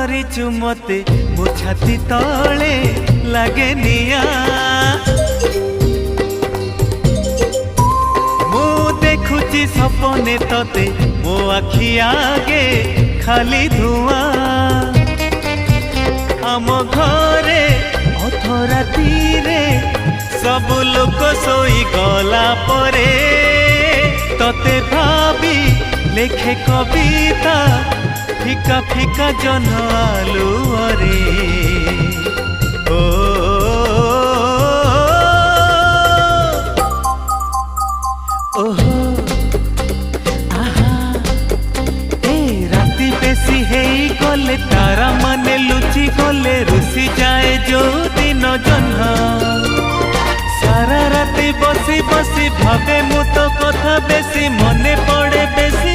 କରିଛୁ ମତେ ମୋ ଛାତି ତଳେ ଲାଗେ ନିଆଁ। ମୁଁ ଦେଖୁଛି ସପନେ ତତେ ମୋ ଆଖି ଆଗେ ଖାଲି ଧୂଆଁ। ଆମ ଘରେ ଅଧରାତିରେ ସବୁ ଲୋକ ଶୋଇ ଗଲା ପରେ ତତେ ଭାବି ଲେଖେ କବିତା ফিকা ফিকা জন আলুরে। ও ওহো আহা এ রাতি বেশি হেই গলে তারা মানে লুচি গলে রুষি যায় যৌদিন জহ্ন। সারা রাতি বসি বসি ভাবে মু তো কথা বেশি মনে পড়ে বেশি